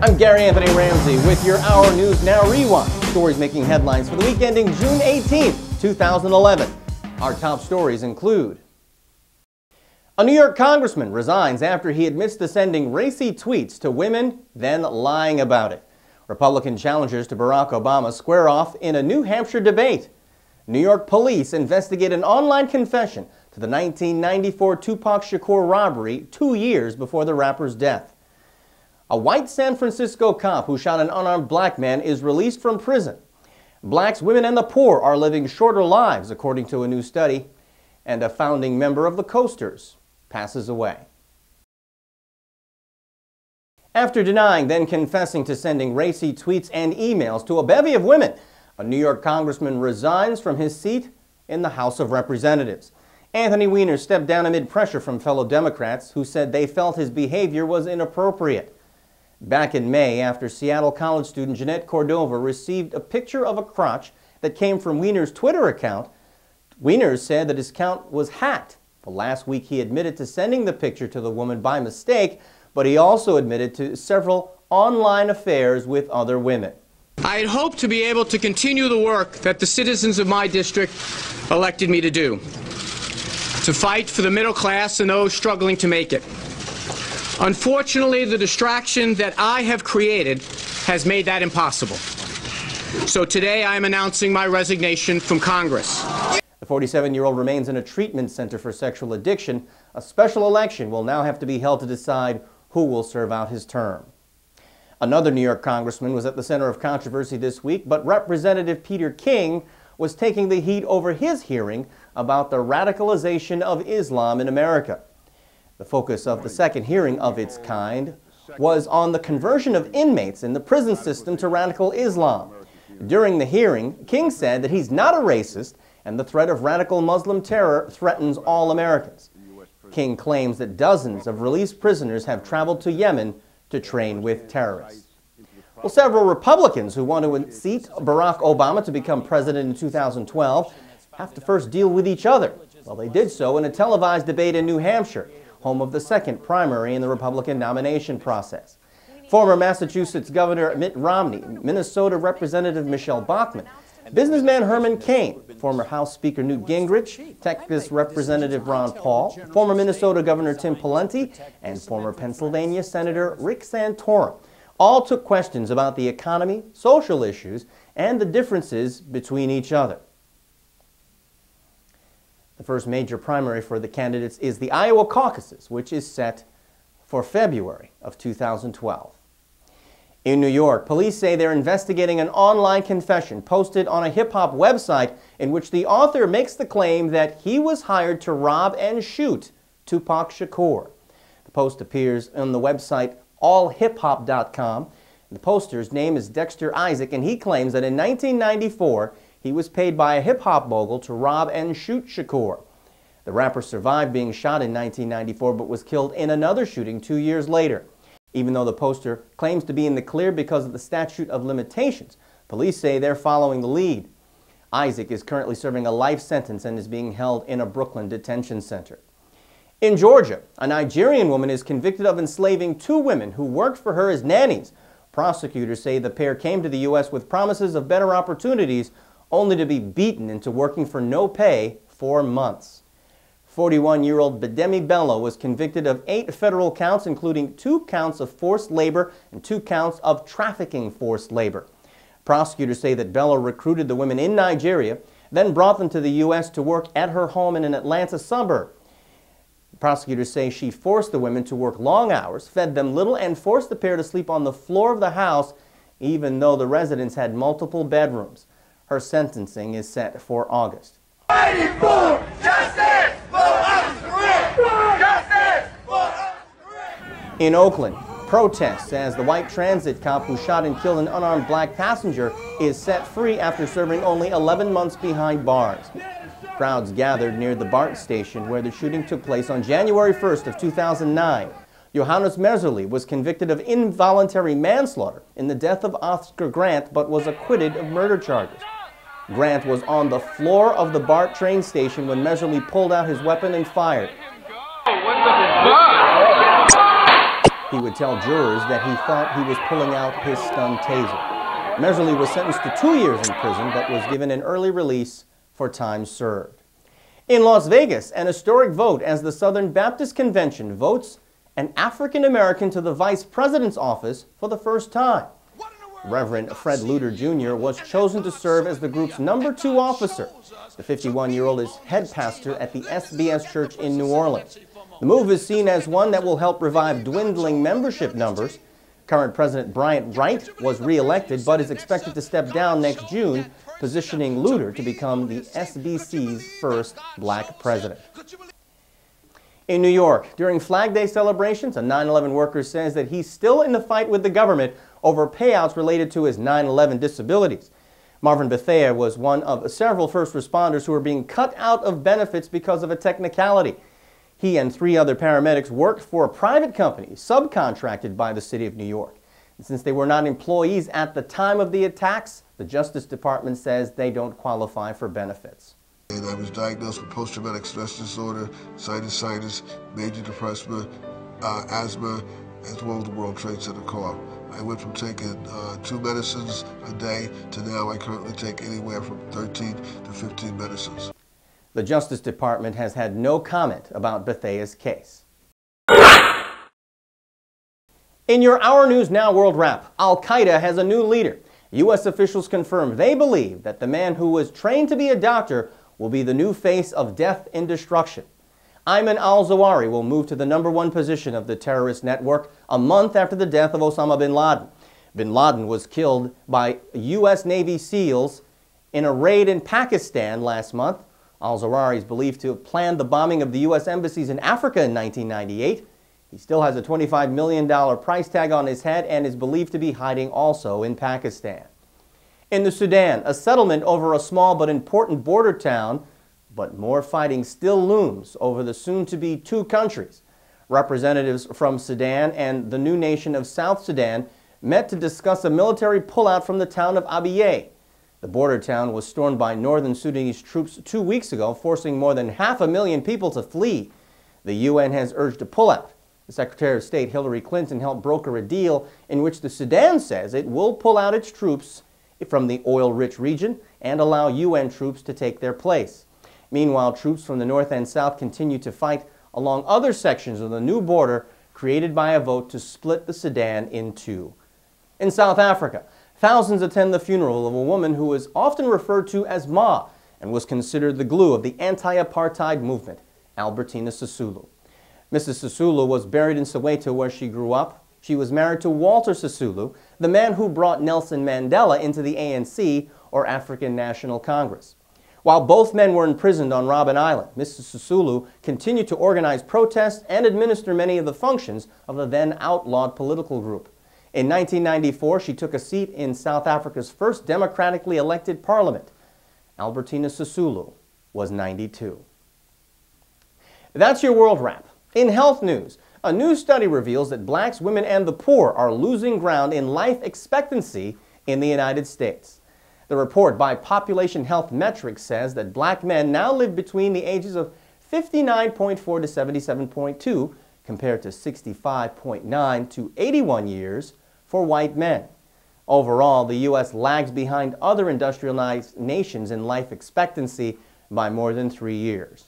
I'm Gary Anthony Ramsay with your Hour News Now Rewind. Stories making headlines for the week ending June 18th, 2011. Our top stories include: a New York congressman resigns after he admits to sending racy tweets to women, then lying about it. Republican challengers to Barack Obama square off in a New Hampshire debate. New York police investigate an online confession to the 1994 Tupac Shakur robbery 2 years before the rapper's death. A white San Francisco cop who shot an unarmed black man is released from prison. Blacks, women, and the poor are living shorter lives, according to a new study. And a founding member of the Coasters passes away. After denying, then confessing to sending racy tweets and emails to a bevy of women, a New York congressman resigns from his seat in the House of Representatives. Anthony Weiner stepped down amid pressure from fellow Democrats who said they felt his behavior was inappropriate. Back in May, after Seattle College student Jeanette Cordova received a picture of a crotch that came from Weiner's Twitter account, Weiner said that his account was hacked. Well, last week he admitted to sending the picture to the woman by mistake, but he also admitted to several online affairs with other women. I had hoped to be able to continue the work that the citizens of my district elected me to do, to fight for the middle class and those struggling to make it. Unfortunately, the distraction that I have created has made that impossible. So today I am announcing my resignation from Congress. The 47-year-old remains in a treatment center for sexual addiction. A special election will now have to be held to decide who will serve out his term. Another New York congressman was at the center of controversy this week, but Representative Peter King was taking the heat over his hearing about the radicalization of Islam in America. The focus of the second hearing of its kind was on the conversion of inmates in the prison system to radical Islam. During the hearing, King said that he's not a racist and the threat of radical Muslim terror threatens all Americans. King claims that dozens of released prisoners have traveled to Yemen to train with terrorists. Well, several Republicans who want to unseat Barack Obama to become president in 2012 have to first deal with each other. Well, they did so in a televised debate in New Hampshire, home of the second primary in the Republican nomination process. Former Massachusetts Governor Mitt Romney, Minnesota Representative Michelle Bachmann, businessman Herman Cain, former House Speaker Newt Gingrich, Texas Representative Ron Paul, former Minnesota Governor Tim Pawlenty, and former Pennsylvania Senator Rick Santorum all took questions about the economy, social issues, and the differences between each other. The first major primary for the candidates is the Iowa caucuses, which is set for February of 2012. In New York, police say they're investigating an online confession posted on a hip-hop website in which the author makes the claim that he was hired to rob and shoot Tupac Shakur. The post appears on the website allhiphop.com. The poster's name is Dexter Isaac, and he claims that in 1994, he was paid by a hip-hop mogul to rob and shoot Shakur. The rapper survived being shot in 1994 but was killed in another shooting 2 years later. Even though the poster claims to be in the clear because of the statute of limitations, police say they're following the lead. Isaac is currently serving a life sentence and is being held in a Brooklyn detention center. In Georgia, a Nigerian woman is convicted of enslaving 2 women who worked for her as nannies. Prosecutors say the pair came to the U.S. with promises of better opportunities, only to be beaten into working for no pay for months. 41-year-old Bidemi Bello was convicted of 8 federal counts, including 2 counts of forced labor and 2 counts of trafficking forced labor. Prosecutors say that Bello recruited the women in Nigeria, then brought them to the U.S. to work at her home in an Atlanta suburb. Prosecutors say she forced the women to work long hours, fed them little, and forced the pair to sleep on the floor of the house, even though the residence had multiple bedrooms. Her sentencing is set for August. Fighting for justice for us, justice for us. In Oakland, protests as the white transit cop who shot and killed an unarmed black passenger is set free after serving only 11 months behind bars. Crowds gathered near the BART station where the shooting took place on January 1st of 2009. Johannes Mezerly was convicted of involuntary manslaughter in the death of Oscar Grant but was acquitted of murder charges. Grant was on the floor of the BART train station when Mezerly pulled out his weapon and fired. He would tell jurors that he thought he was pulling out his stun taser. Meserly was sentenced to 2 years in prison, but was given an early release for time served. In Las Vegas, an historic vote as the Southern Baptist Convention votes an African American to the vice president's office for the first time. Reverend Fred Luter Jr. was chosen to serve as the group's #2 officer. The 51-year-old is head pastor at the SBS Church in New Orleans. The move is seen as one that will help revive dwindling membership numbers. Current President Bryant Wright was re-elected but is expected to step down next June, positioning Luter to become the SBC's first black president. In New York, during Flag Day celebrations, a 9/11 worker says that he's still in the fight with the government over payouts related to his 9/11 disabilities. Marvin Bethea was one of several first responders who were being cut out of benefits because of a technicality. He and 3 other paramedics worked for a private company subcontracted by the city of New York. And since they were not employees at the time of the attacks, the Justice Department says they don't qualify for benefits. And I was diagnosed with post-traumatic stress disorder, sinusitis, major depression, asthma, as well as the World Trade Center call. I went from taking 2 medicines a day to now I currently take anywhere from 13 to 15 medicines. The Justice Department has had no comment about Bethea's case. In your Our News Now World Wrap, Al-Qaeda has a new leader. U.S. officials confirm they believe that the man who was trained to be a doctor will be the new face of death and destruction. Ayman al-Zawahiri will move to the #1 position of the terrorist network a month after the death of Osama bin Laden. Bin Laden was killed by U.S. Navy SEALs in a raid in Pakistan last month. Al-Zawahiri is believed to have planned the bombing of the U.S. embassies in Africa in 1998. He still has a $25 million price tag on his head and is believed to be hiding also in Pakistan. In the Sudan, a settlement over a small but important border town, but more fighting still looms over the soon-to-be 2 countries. Representatives from Sudan and the new nation of South Sudan met to discuss a military pullout from the town of Abyei. The border town was stormed by northern Sudanese troops 2 weeks ago, forcing more than 500,000 people to flee. The UN has urged a pullout. The Secretary of State Hillary Clinton helped broker a deal in which the Sudan says it will pull out its troops from the oil-rich region and allow UN troops to take their place. Meanwhile, troops from the north and south continue to fight along other sections of the new border created by a vote to split the Sudan in 2. In South Africa, thousands attend the funeral of a woman who is often referred to as Ma and was considered the glue of the anti-apartheid movement, Albertina Sisulu. Mrs. Sisulu was buried in Soweto where she grew up. She was married to Walter Sisulu, the man who brought Nelson Mandela into the ANC, or African National Congress. While both men were imprisoned on Robben Island, Mrs. Sisulu continued to organize protests and administer many of the functions of the then outlawed political group. In 1994, she took a seat in South Africa's first democratically elected parliament. Albertina Sisulu was 92. That's your World Wrap. In health news, a new study reveals that blacks, women, and the poor are losing ground in life expectancy in the United States. The report by Population Health Metrics says that black men now live between the ages of 59.4 to 77.2, compared to 65.9 to 81 years for white men. Overall, the U.S. lags behind other industrialized nations in life expectancy by more than 3 years.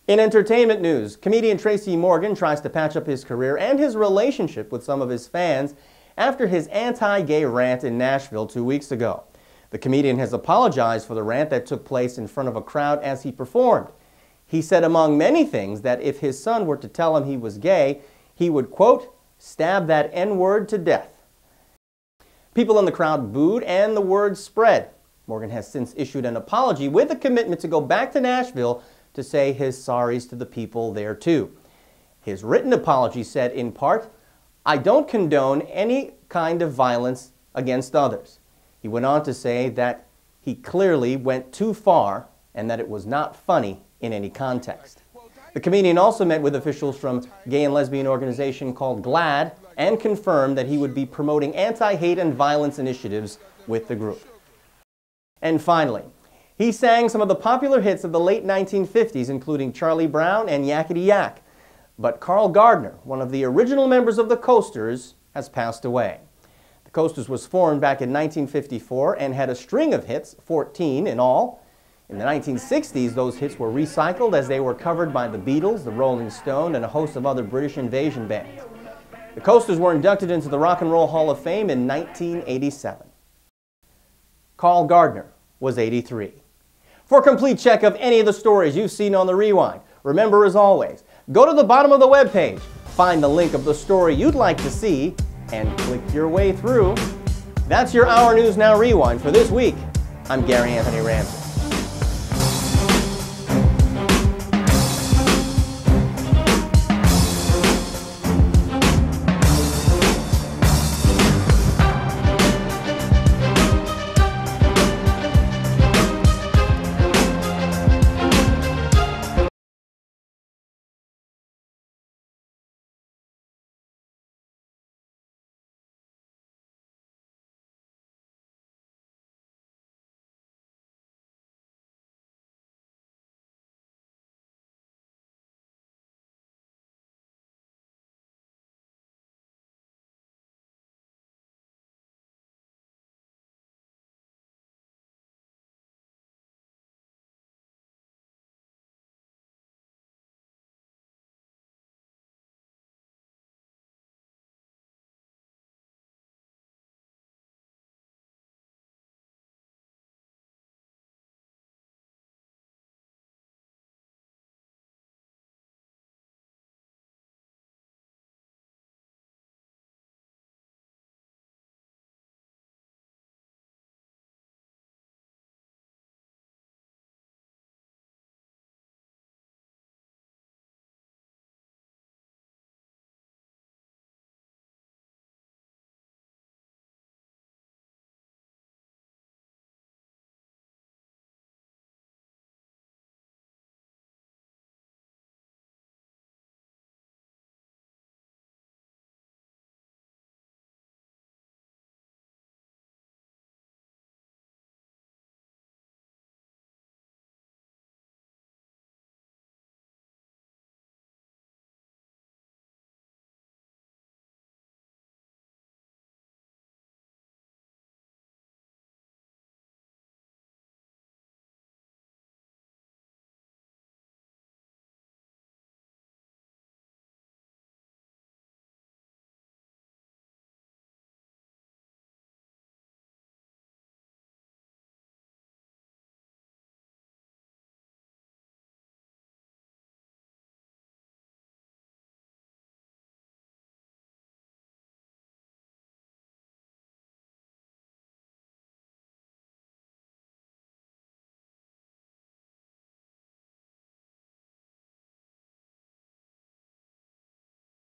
In entertainment news, comedian Tracy Morgan tries to patch up his career and his relationship with some of his fans after his anti-gay rant in Nashville 2 weeks ago. The comedian has apologized for the rant that took place in front of a crowd as he performed. He said, among many things, that if his son were to tell him he was gay, he would, quote, stab that N-word to death. People in the crowd booed and the word spread. Morgan has since issued an apology with a commitment to go back to Nashville to say his sorries to the people there too. His written apology said in part, I don't condone any kind of violence against others. He went on to say that he clearly went too far and that it was not funny in any context. The comedian also met with officials from gay and lesbian organization called GLAAD and confirmed that he would be promoting anti-hate and violence initiatives with the group. And finally, he sang some of the popular hits of the late 1950s, including Charlie Brown and Yakety Yak. But Carl Gardner, one of the original members of the Coasters, has passed away. The Coasters was formed back in 1954 and had a string of hits, 14 in all. In the 1960s, those hits were recycled as they were covered by the Beatles, the Rolling Stones, and a host of other British invasion bands. The Coasters were inducted into the Rock and Roll Hall of Fame in 1987. Carl Gardner was 83. For a complete check of any of the stories you've seen on The Rewind, remember, as always, go to the bottom of the webpage, find the link of the story you'd like to see, and click your way through. That's your Our News Now Rewind for this week. I'm Gary Anthony Ramsay.